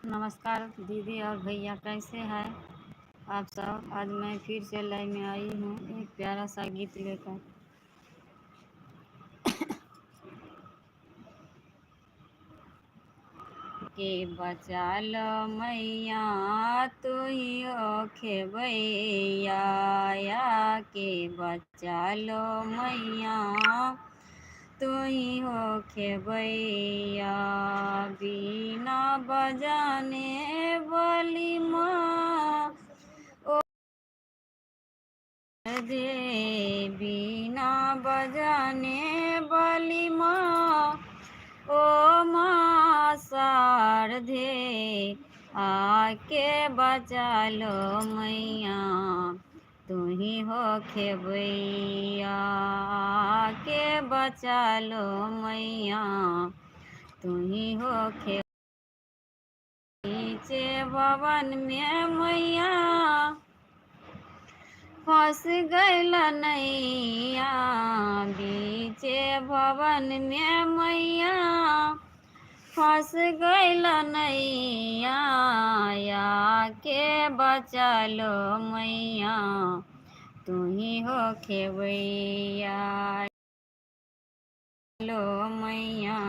नमस्कार दीदी और भैया, कैसे हैं आप सब। आज मैं फिर से लाइव में आई हूँ एक प्यारा सा गीत लेकर। के बचा लो मैया तू ही हो खेबैया, या के बचा लो मैया तू ही हो खेबैया। बीना बजाने वाली माँ दे, बीना बजाने वाली माँ ओ माँ शारदे, आके बचा लो मैया तू ही हो खेबैया। आके बचा लो मैया तू ही हो खे। नीचे भवन में मैया फंस गइल नैया, बीचे भवन में मैया फंस गइल नैया। या के बचा लो मैया तू ही हो खेबैया। लो मैया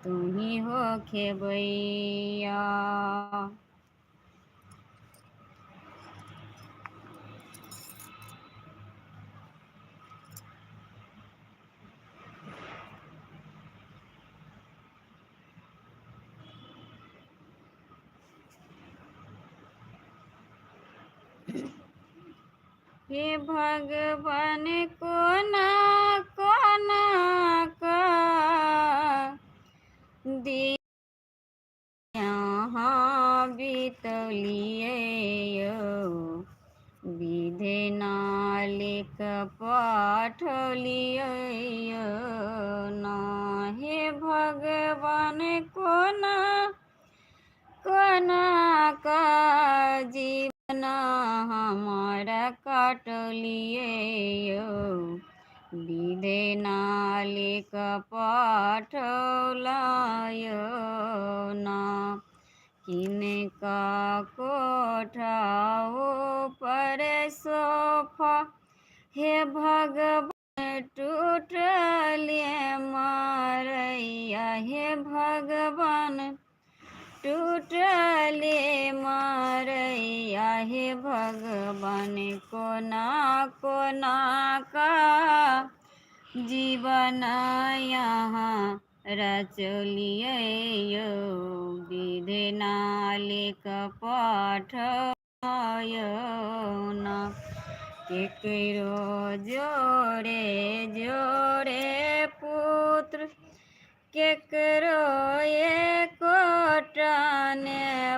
तू ही हो खेबैया। हे भगवान कोना कोना का दी यहाँ बीतलिए यो, विधे नालिक पाठलिए यो ना। हे भगवान कोना कोना का जीवन हमारा काटलिए यो, विधे नालिक पाठलायो ना। किनका कोठाओ पर सोफा हे भगवान टूटले मारैया। हे भगवान टूटले मारैया। हे भगवान कोना कोना का जीवन यहाँ रचलिए यो, विधे नालिक पाठयो ना। केकरो जोड़े जोड़े पुत्र केकरो एकोटाने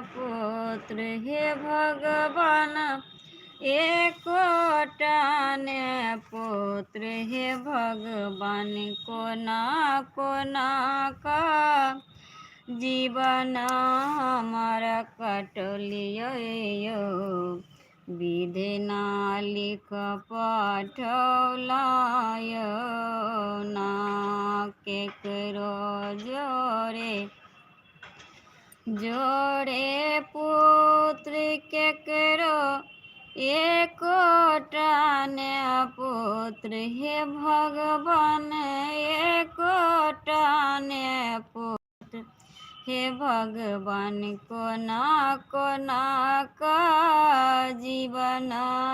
पुत्र। हे भगवान एकोटाने पुत्र। हे भगवान कोना कोना का जीवन हमारा कटलिए यो, विधे नालिक पाठलायो ना। केकरो जोड़े जोड़े पुत्र केकरो एकोटाने पुत्र। हे भगवान एकोटाने पुत्र। हे भगवान कोना कोना का जीवन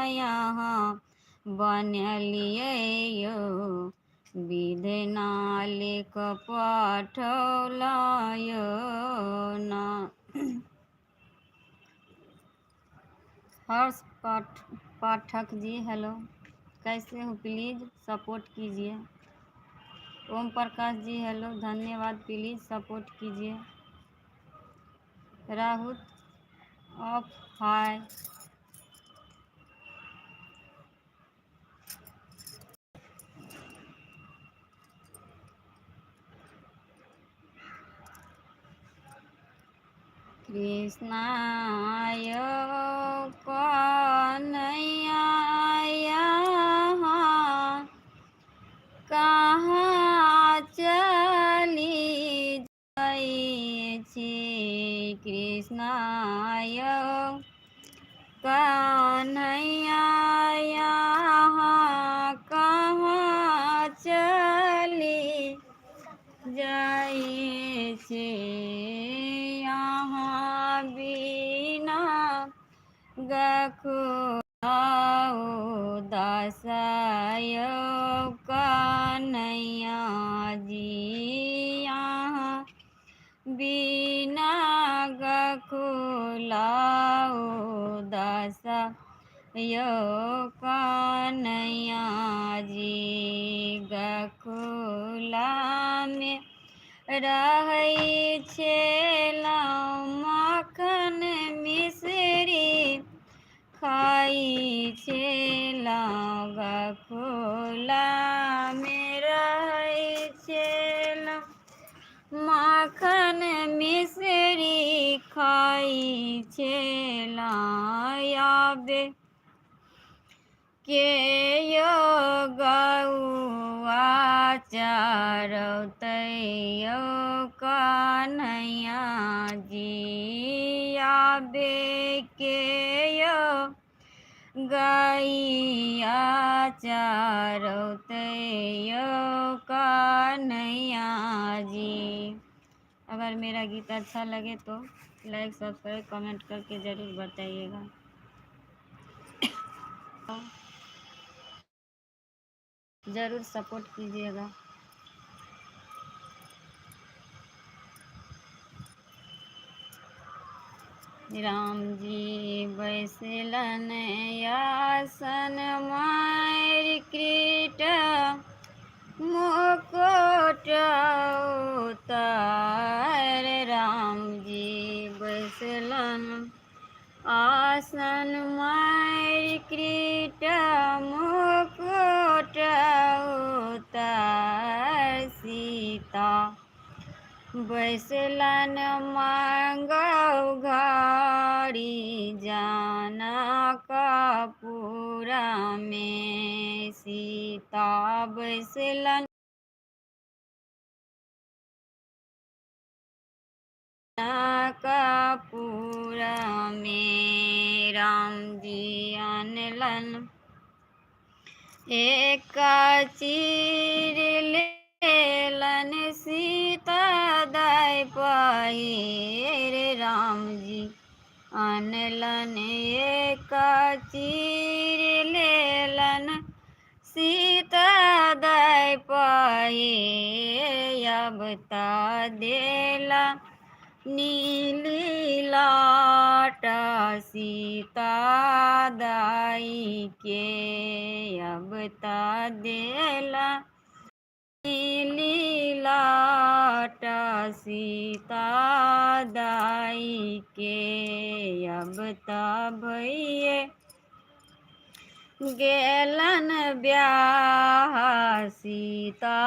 यहाँ बनलिए यो, विधे नालिक पाठलायो ना। हर्ष पाठक जी हेलो, कैसे हो, प्लीज़ सपोर्ट कीजिए। ओम प्रकाश जी हेलो, धन्यवाद, प्लीज़ सपोर्ट कीजिए। राहुल ऑफ हाय। कृष्णाय कन्हैया यहाँ कहाँ चली जाइ छी। कन्हैया यहाँ कहाँ चली जाई छे, यहाँ बिना गखुआओ दासायो कन्हैया जी, यहाँ बिना गखुलाओ दासा यो कन्हैया जी, गखुला में रहै छेलौं मक्खन मिश्री, खाई छेलौं गखुला में रहै छेलौं माखन मिश्री, खाई छेलौं आबे के यो गौआ चरौतै यो कन्हैया जी, आबे के यो गैया चरौतै यो कन्हैया जी। अगर मेरा गीत अच्छा लगे तो लाइक सब्सक्राइब कमेंट करके ज़रूर बताइएगा। ज़रूर सपोर्ट कीजिएगा। राम जी बैसलन आसन मारि कृट मुकुट उतार, राम जी बैसलन आसन मारि कृट मुकुट उतार, सीता बैसलन मांगौ घड़ी जनकपुर में, सीता बैसलन जनकपुर में, राम जी अनलन एक चीर लेलन सीता दाय पहिर, राम जी अनलन एक चीर लेलन सीता दाय पहिर, अब ता देला नीली लाट सीता दाई के, अब ता देला नीली लाट सीता दाई के, अब ता भैये गेलन ब्याह सीता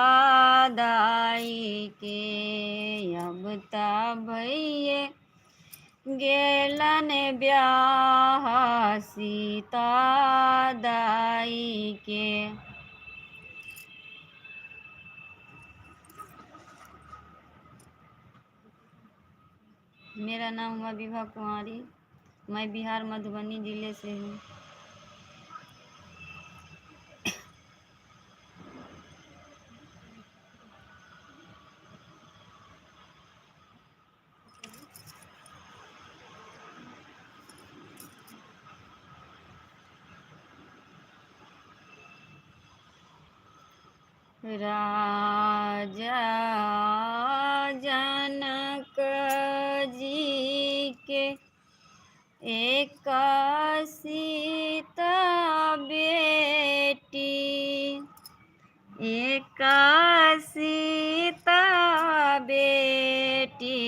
दाई के, अब ता भैये गेलन ब्याह सीता दाई के। मेरा नाम हुआ विभा कुमारी, मैं बिहार मधुबनी जिले से हूँ। राजा जनक जी के एक सीता बेटी, एक सीता बेटी,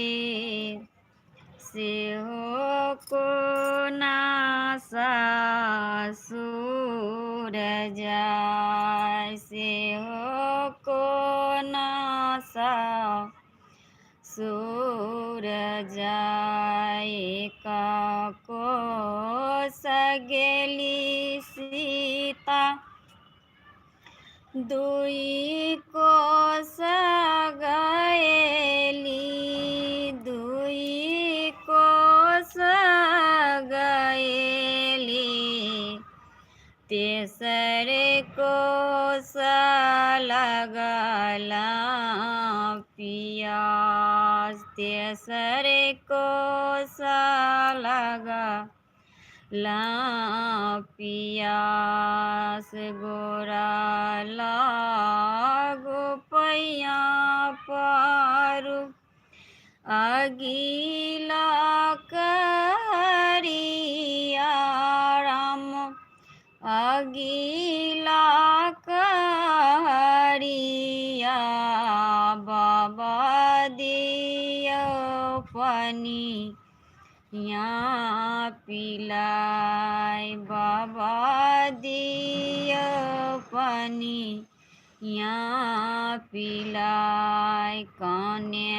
से हो को ना ससुर जाय, से हो को ना ससुर जाय, का को सगेली सीता, दुई को सगेली, दुई को सगेली, तेसरे कोस लगला पियास, तेसरे कोस लगला पियास, गोरा लागो पैया पारू अगिला करिया राम, अगिला करिया बाबा दियो पानी यहाँ पिलाय, बाबा दियो पानी यहाँ पिलाय, कौने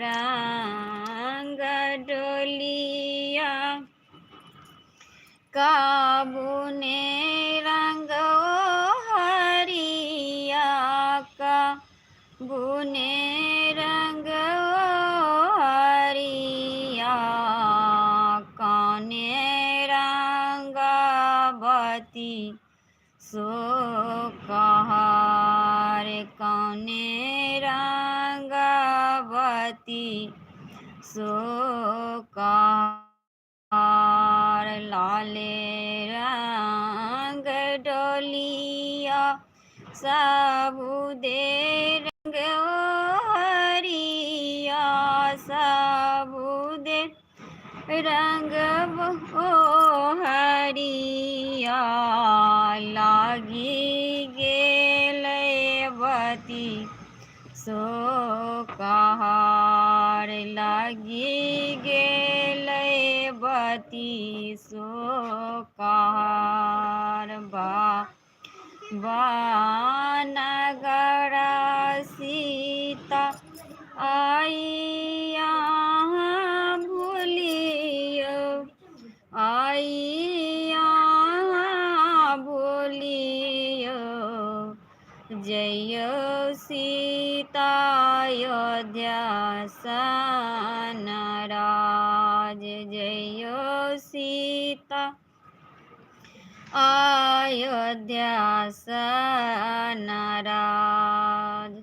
रंग डोलिया काबुने रंग हरिया, काबुने रंग हरिया, कौने रंगावती सो कहार, कौने रंगावती सो कहार, लाले रंग डोलिया साबुदे रंग हरिया, साबुदे रंग हरिया, लागी गेले बती सो कहार, लागी गेले बती सो कहार, नगरा सीता आई यहाँ भूलियो, आई यहाँ भूलियो, जय सीता अयोध्या सन राज, जय सीता अयोध्या सन राज।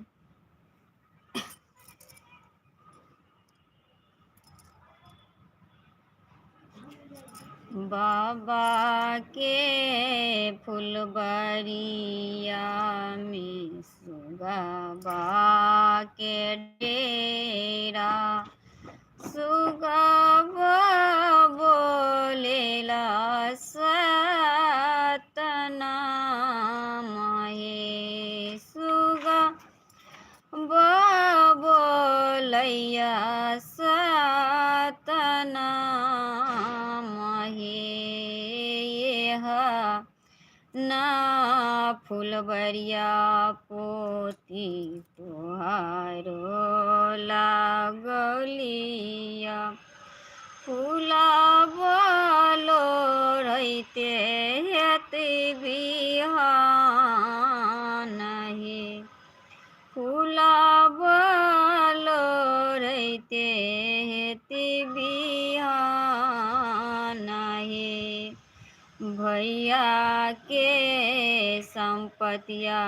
बाबा के फुलबरिया में सुगबा के डेरा, सुगबा बोलेला सतनाम हे, सुगबा बोलैया सतनाम हे, ना फुलबरिया पोती तुहारो लागलिया, फूला बोलो रहते हेते बिहान हे, फूला बोलो रहते हेते बिहान हे, भैया के संपतिया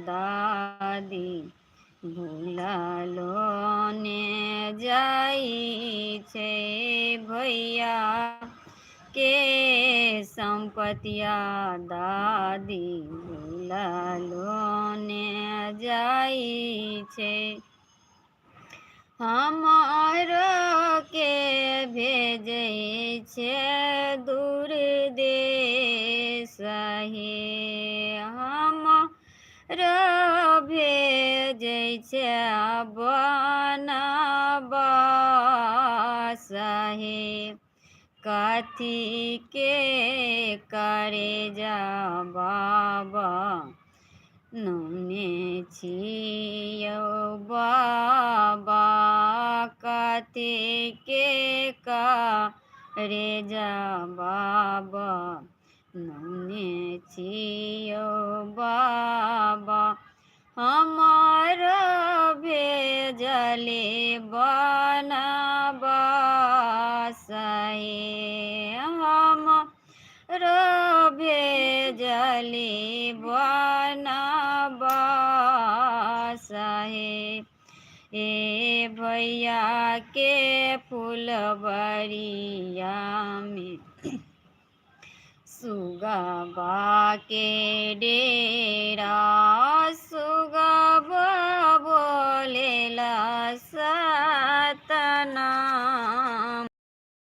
दादी भूललो ने जाई छे, भैया के संपतिया दादी भूललो ने जाई छे, हमारो के भेजे छे दूर देश हे, हमारो भेजे छे बनवास हे, कथी के करे जा बाबा नौने छियो बाबा, कथी के करे जा बाबा नौने छियो बाबा, हमारो भेजले बनवास हे, हमारो भेज जली बनवास है। ए भैया के फुलवरिया में सुगबा के डेरा सुगबा बोलेला सतनाम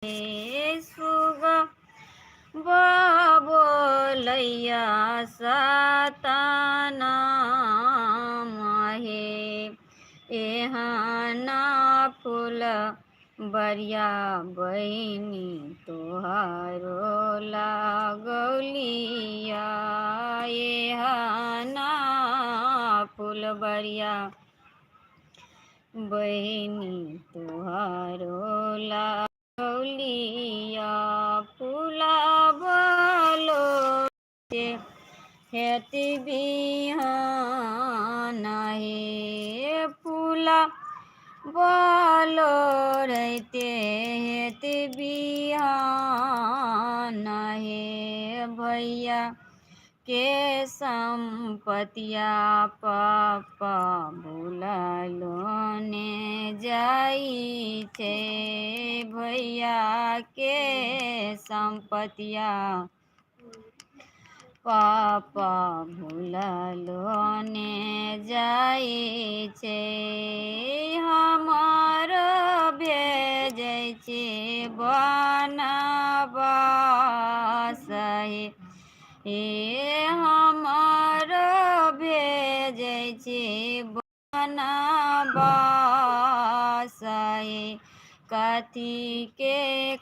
हे सुगबा बोलैया सतनाम हे। एहना फूल बरिया बहिनी तोहारो लागलिया। एहना फूल बरिया बहिनी तोहारो लागलिया। फूला बोलो हेती बिहान हे। फूला बोलो रहते हेती बिहान हे। भैया के संपतिया पापा भुलालो ने जाई छे। भैया के संपतिया पापा भुलालो ने जाई छे। हमार भेजै छे बनवास हे। हमार भेजै छे बनवास हे। कथी के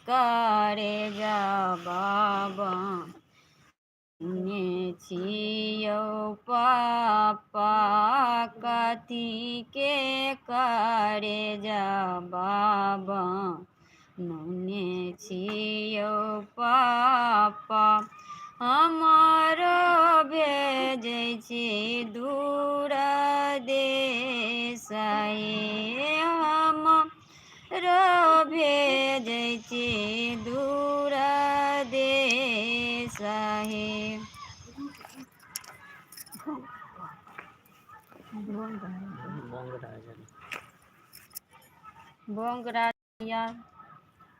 करे जा बाबा ने छियौ पापा। कथी के करे जा बाबा नौने छियौ पापा। हमार भेजै छी दूर देश हे। हमार भेजै छी दूर देश हे। बोंगराया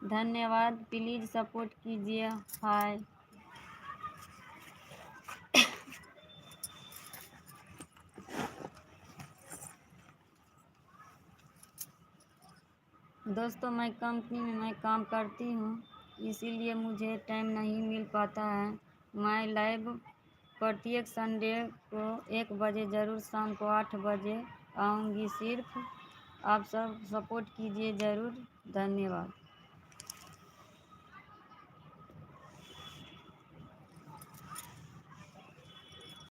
धन्यवाद। प्लीज़ सपोर्ट कीजिए। हाय दोस्तों, मैं कंपनी में मैं काम करती हूँ, इसीलिए मुझे टाइम नहीं मिल पाता है। मैं लाइव प्रत्येक संडे को 1 बजे ज़रूर, शाम को 8 बजे आऊँगी। सिर्फ आप सब सपोर्ट कीजिए ज़रूर। धन्यवाद।